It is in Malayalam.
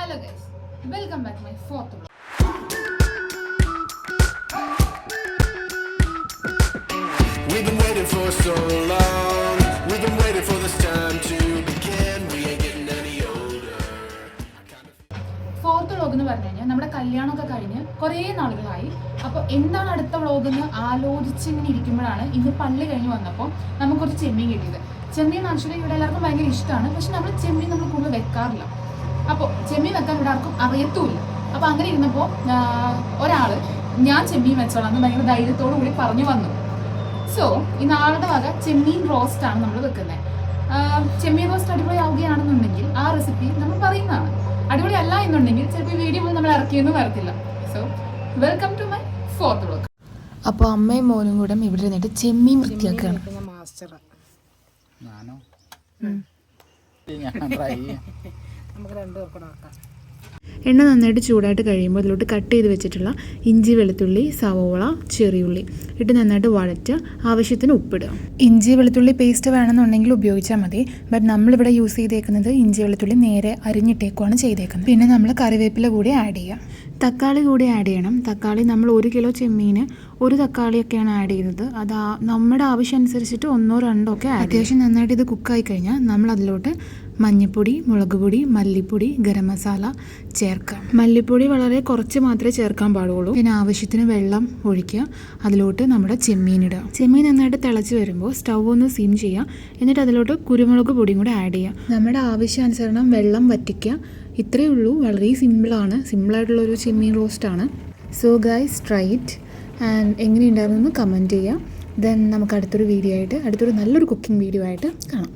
Hello guys, welcome back to my fourth vlog. We've been waiting for so long. We've been waiting for this time to begin. We ain't getting any older. Fourth vlog എന്ന് പറഞ്ഞു കഴിഞ്ഞാൽ നമ്മുടെ കല്യാണമൊക്കെ കഴിഞ്ഞ് കുറേ നാളുകളായി. അപ്പോൾ എന്താണ് അടുത്ത വ്ളോഗ് എന്ന് ആലോചിച്ചിങ്ങനെ ഇരിക്കുമ്പോഴാണ് ഇന്ന് പള്ളി കഴിഞ്ഞ് വന്നപ്പോൾ നമുക്കൊരു ചെമ്മീൻ കിട്ടിയത്. ചെമ്മീൻ ആക്ച്വലി ഇവിടെ എല്ലാവർക്കും ഭയങ്കര ഇഷ്ടമാണ്, പക്ഷെ നമ്മൾ ചെമ്മീൻ നമ്മൾ കൂടുതൽ വെക്കാറില്ല. അപ്പോൾ ചെമ്മീൻ വെക്കാൻ ഇവിടെ ആർക്കും അറിയത്തുമില്ല. അപ്പോൾ അങ്ങനെ ഇരുന്നപ്പോൾ ഒരാൾ ഞാൻ ചെമ്മീൻ വെച്ചോളാം എന്ന് ഭയങ്കര ധൈര്യത്തോടു കൂടി പറഞ്ഞു വന്നു. സോ ഇന്ന് ആളുടെ വക ചെമ്മീൻ റോസ്റ്റാണ് നമ്മൾ വെക്കുന്നത്. ചെമ്മീൻ റോസ്റ്റ് അടിപൊളിയാവുകയാണെന്നുണ്ടെങ്കിൽ ആ റെസിപ്പി നമ്മൾ പറയുന്നതാണ്. അടിപൊളി അല്ല എന്നുണ്ടെങ്കിൽ ചിലപ്പോൾ ഈ വീഡിയോ നമ്മൾ ഇറക്കിയെന്ന് വരത്തില്ല. So welcome to my fourth vlog. അപ്പോൾ അമ്മയും മോനും കൂടെ ഇവിടെ ഇരുന്നിട്ട് ചെമ്മീൻ വൃത്തിയാക്കുകയാണ്. എണ്ണ നന്നായിട്ട് ചൂടായിട്ട് കഴിയുമ്പോൾ അതിലോട്ട് കട്ട് ചെയ്ത് വെച്ചിട്ടുള്ള ഇഞ്ചി, വെളുത്തുള്ളി, സവോള, ചെറിയുള്ളി ഇട്ട് നന്നായിട്ട് വഴറ്റുക. ആവശ്യത്തിന് ഉപ്പിടുക. ഇഞ്ചി വെളുത്തുള്ളി പേസ്റ്റ് വേണമെന്നുണ്ടെങ്കിൽ ഉപയോഗിച്ചാൽ മതി. ബട്ട് നമ്മളിവിടെ യൂസ് ചെയ്തേക്കുന്നത് ഇഞ്ചി വെളുത്തുള്ളി നേരെ അരിഞ്ഞിട്ടേക്കുവാണ് ചെയ്തേക്കുന്നത്. പിന്നെ നമ്മൾ കറിവേപ്പില കൂടി ആഡ് ചെയ്യുക. തക്കാളി കൂടി ആഡ് ചെയ്യണം. തക്കാളി നമ്മൾ 1 കിലോ ചെമ്മീന് 1 തക്കാളിയൊക്കെയാണ് ആഡ് ചെയ്തത്. അത് നമ്മുടെ ആവശ്യം അനുസരിച്ചിട്ട് 1 or 2 ഒക്കെ അത്യാവശ്യം നന്നായിട്ട് ഇത് കുക്കായി കഴിഞ്ഞാൽ നമ്മൾ അതിലോട്ട് മഞ്ഞൾപ്പൊടി, മുളക് പൊടി, മല്ലിപ്പൊടി, ഗരം മസാല ചേർക്കാം. മല്ലിപ്പൊടി വളരെ കുറച്ച് മാത്രമേ ചേർക്കാൻ പാടുള്ളൂ. പിന്നെ ആവശ്യത്തിന് വെള്ളം ഒഴിക്കുക. അതിലോട്ട് നമ്മുടെ ചെമ്മീൻ ഇടുക. ചെമ്മീൻ നന്നായിട്ട് തിളച്ച് വരുമ്പോൾ സ്റ്റൗ ഒന്ന് സിം ചെയ്യുക. എന്നിട്ട് അതിലോട്ട് കുരുമുളക് പൊടിയും കൂടെ ആഡ് ചെയ്യുക. നമ്മുടെ ആവശ്യാനുസരണം വെള്ളം വറ്റിക്കുക. ഇത്രയേ ഉള്ളൂ. വളരെ സിമ്പിളായിട്ടുള്ളൊരു ചെമ്മീൻ റോസ്റ്റാണ്. So guys, try it and എങ്ങനെയുണ്ടായിരുന്നു എന്ന് കമൻറ്റ് ചെയ്യുക. ദെൻ നമുക്ക് അടുത്തൊരു നല്ലൊരു കുക്കിംഗ് വീഡിയോ ആയിട്ട് കാണാം.